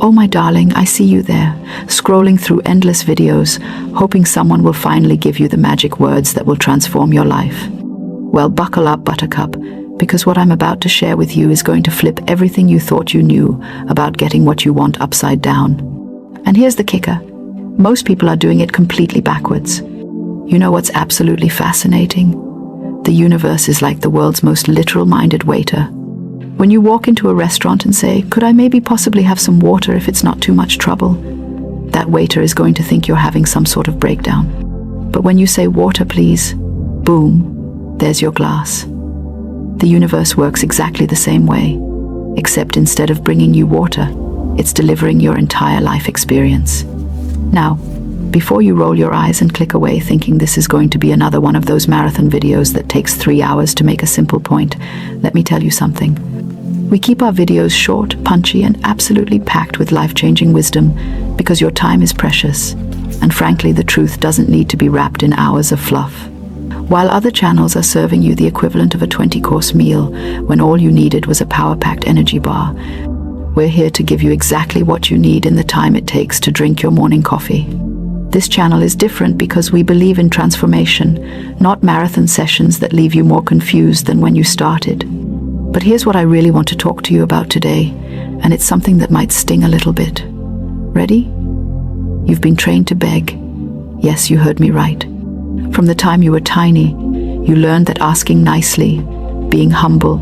Oh my darling, I see you there, scrolling through endless videos, hoping someone will finally give you the magic words that will transform your life. Well, buckle up, Buttercup, because what I'm about to share with you is going to flip everything you thought you knew about getting what you want upside down. And here's the kicker. Most people are doing it completely backwards. You know what's absolutely fascinating? The universe is like the world's most literal-minded waiter. When you walk into a restaurant and say, "Could I maybe possibly have some water if it's not too much trouble?" that waiter is going to think you're having some sort of breakdown. But when you say, "Water, please," boom, there's your glass. The universe works exactly the same way, except instead of bringing you water, it's delivering your entire life experience. Now, before you roll your eyes and click away thinking this is going to be another one of those marathon videos that takes 3 hours to make a simple point, let me tell you something. We keep our videos short, punchy, and absolutely packed with life-changing wisdom because your time is precious. And frankly, the truth doesn't need to be wrapped in hours of fluff. While other channels are serving you the equivalent of a 20-course meal when all you needed was a power-packed energy bar, we're here to give you exactly what you need in the time it takes to drink your morning coffee. This channel is different because we believe in transformation, not marathon sessions that leave you more confused than when you started. But here's what I really want to talk to you about today, and it's something that might sting a little bit. Ready? You've been trained to beg. Yes, you heard me right. From the time you were tiny, you learned that asking nicely, being humble,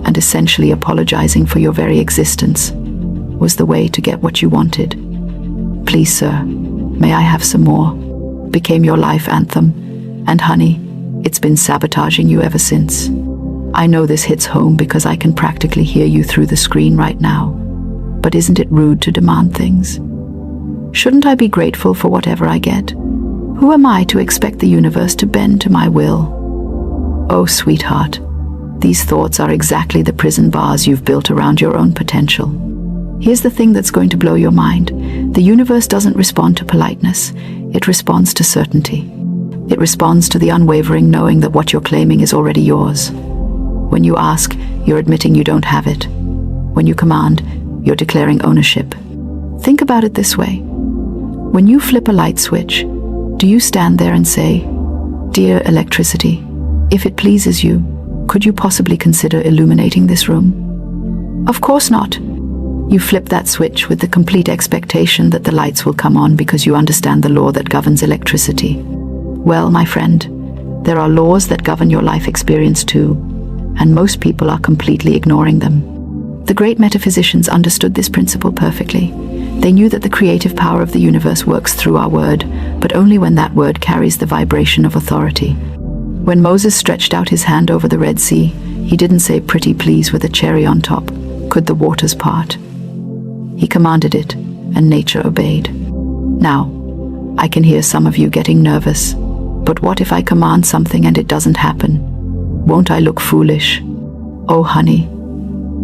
and essentially apologizing for your very existence was the way to get what you wanted. "Please, sir, may I have some more?" became your life anthem. And honey, it's been sabotaging you ever since. I know this hits home because I can practically hear you through the screen right now. But isn't it rude to demand things? Shouldn't I be grateful for whatever I get? Who am I to expect the universe to bend to my will? Oh, sweetheart, these thoughts are exactly the prison bars you've built around your own potential. Here's the thing that's going to blow your mind. The universe doesn't respond to politeness. It responds to certainty. It responds to the unwavering knowing that what you're claiming is already yours. When you ask, you're admitting you don't have it. When you command, you're declaring ownership. Think about it this way. When you flip a light switch, do you stand there and say, "Dear electricity, if it pleases you, could you possibly consider illuminating this room?" Of course not. You flip that switch with the complete expectation that the lights will come on because you understand the law that governs electricity. Well, my friend, there are laws that govern your life experience too, and most people are completely ignoring them. The great metaphysicians understood this principle perfectly. They knew that the creative power of the universe works through our word, but only when that word carries the vibration of authority. When Moses stretched out his hand over the Red Sea, he didn't say, "Pretty please," with a cherry on top, "Could the waters part?" He commanded it, and nature obeyed. Now, I can hear some of you getting nervous. But what if I command something and it doesn't happen? Won't I look foolish? Oh, honey,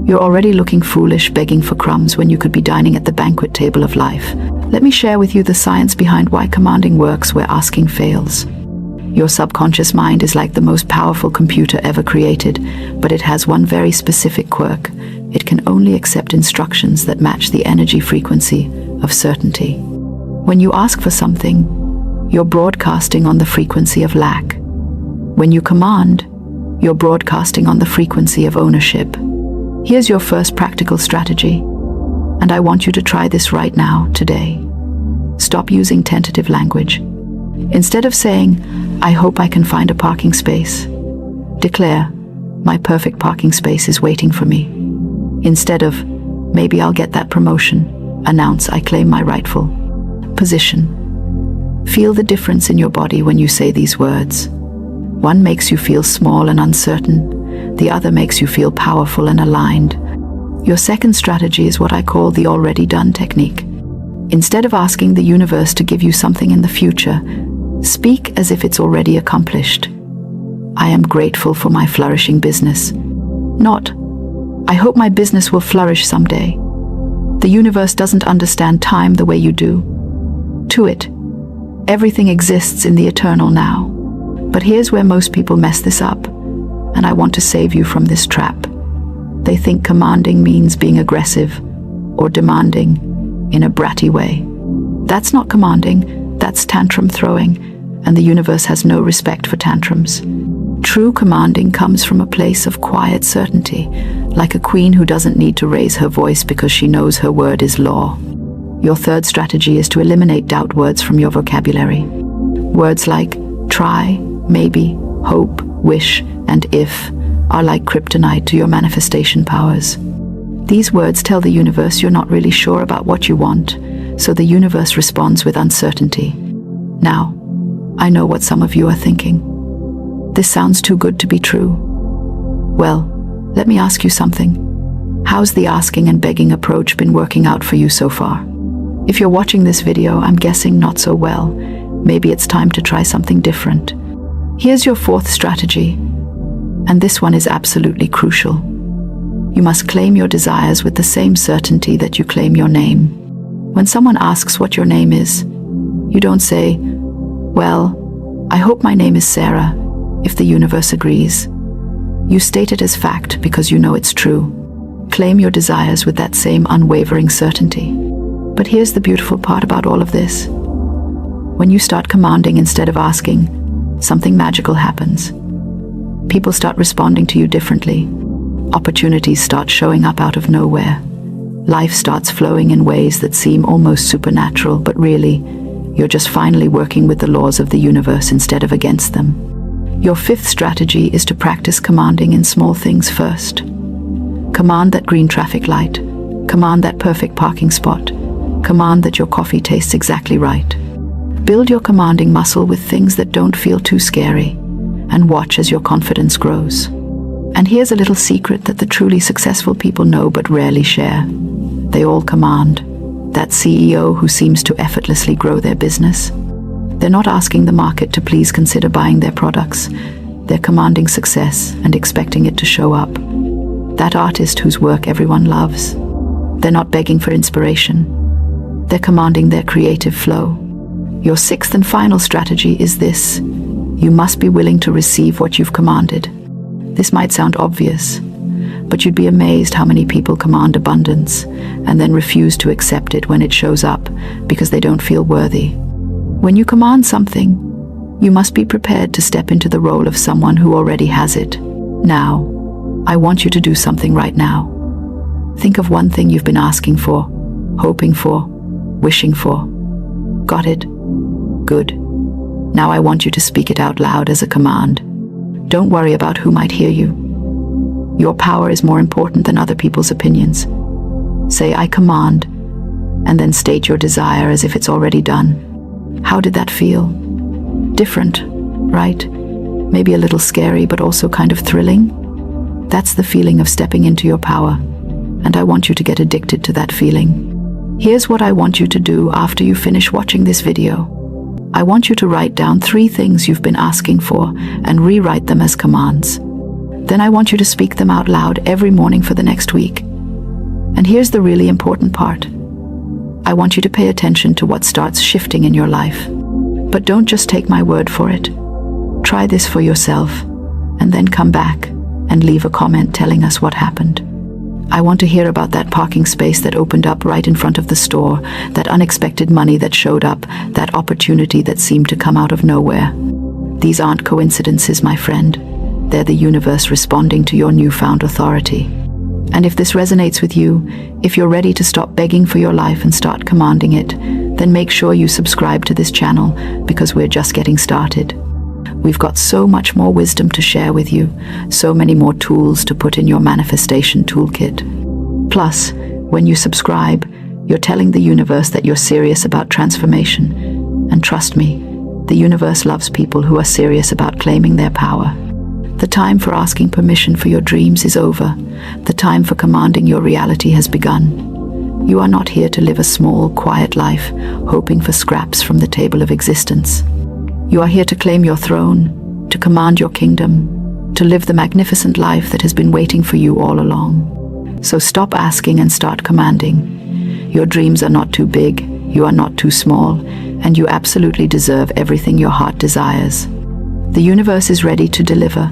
you're already looking foolish begging for crumbs when you could be dining at the banquet table of life. Let me share with you the science behind why commanding works where asking fails. Your subconscious mind is like the most powerful computer ever created, but it has one very specific quirk. It can only accept instructions that match the energy frequency of certainty. When you ask for something, you're broadcasting on the frequency of lack. When you command, you're broadcasting on the frequency of ownership. Here's your first practical strategy, and I want you to try this right now, today. Stop using tentative language. Instead of saying, "I hope I can find a parking space," declare, "My perfect parking space is waiting for me." Instead of, "Maybe I'll get that promotion," announce, "I claim my rightful position." Feel the difference in your body when you say these words. One makes you feel small and uncertain. The other makes you feel powerful and aligned. Your second strategy is what I call the already done technique. Instead of asking the universe to give you something in the future, speak as if it's already accomplished. "I am grateful for my flourishing business." Not, "I hope my business will flourish someday." The universe doesn't understand time the way you do. To it, everything exists in the eternal now. But here's where most people mess this up, and I want to save you from this trap. They think commanding means being aggressive or demanding, in a bratty way. That's not commanding, that's tantrum throwing, and the universe has no respect for tantrums. True commanding comes from a place of quiet certainty, like a queen who doesn't need to raise her voice because she knows her word is law. Your third strategy is to eliminate doubt words from your vocabulary. Words like try, maybe, hope, wish, and if are like kryptonite to your manifestation powers. These words tell the universe you're not really sure about what you want, so the universe responds with uncertainty. Now, I know what some of you are thinking. This sounds too good to be true. Well, let me ask you something. How's the asking and begging approach been working out for you so far? If you're watching this video, I'm guessing not so well. Maybe it's time to try something different. Here's your fourth strategy, and this one is absolutely crucial. You must claim your desires with the same certainty that you claim your name. When someone asks what your name is, you don't say, "Well, I hope my name is Sarah," if the universe agrees. You state it as fact because you know it's true. Claim your desires with that same unwavering certainty. But here's the beautiful part about all of this. When you start commanding instead of asking, something magical happens. People start responding to you differently. Opportunities start showing up out of nowhere. Life starts flowing in ways that seem almost supernatural, but really, you're just finally working with the laws of the universe instead of against them. Your fifth strategy is to practice commanding in small things first. Command that green traffic light. Command that perfect parking spot. Command that your coffee tastes exactly right. Build your commanding muscle with things that don't feel too scary, and watch as your confidence grows. And here's a little secret that the truly successful people know but rarely share. They all command. That CEO who seems to effortlessly grow their business. They're not asking the market to please consider buying their products. They're commanding success and expecting it to show up. That artist whose work everyone loves. They're not begging for inspiration. They're commanding their creative flow. Your sixth and final strategy is this. You must be willing to receive what you've commanded. This might sound obvious, but you'd be amazed how many people command abundance and then refuse to accept it when it shows up because they don't feel worthy. When you command something, you must be prepared to step into the role of someone who already has it. Now, I want you to do something right now. Think of one thing you've been asking for, hoping for, wishing for. Got it? Good. Now I want you to speak it out loud as a command. Don't worry about who might hear you. Your power is more important than other people's opinions. Say, "I command," and then state your desire as if it's already done. How did that feel? Different, right? Maybe a little scary, but also kind of thrilling? That's the feeling of stepping into your power, and I want you to get addicted to that feeling. Here's what I want you to do after you finish watching this video. I want you to write down 3 things you've been asking for and rewrite them as commands. Then I want you to speak them out loud every morning for the next week. And here's the really important part. I want you to pay attention to what starts shifting in your life. But don't just take my word for it. Try this for yourself, and then come back and leave a comment telling us what happened. I want to hear about that parking space that opened up right in front of the store, that unexpected money that showed up, that opportunity that seemed to come out of nowhere. These aren't coincidences, my friend. They're the universe responding to your newfound authority. And if this resonates with you, if you're ready to stop begging for your life and start commanding it, then make sure you subscribe to this channel because we're just getting started. We've got so much more wisdom to share with you, so many more tools to put in your manifestation toolkit. Plus, when you subscribe, you're telling the universe that you're serious about transformation. And trust me, the universe loves people who are serious about claiming their power. The time for asking permission for your dreams is over. The time for commanding your reality has begun. You are not here to live a small, quiet life, hoping for scraps from the table of existence. You are here to claim your throne, to command your kingdom, to live the magnificent life that has been waiting for you all along. So stop asking and start commanding. Your dreams are not too big, you are not too small, and you absolutely deserve everything your heart desires. The universe is ready to deliver.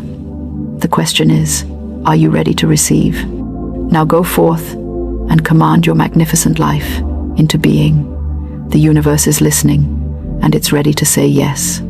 The question is, are you ready to receive? Now go forth and command your magnificent life into being. The universe is listening, and it's ready to say yes.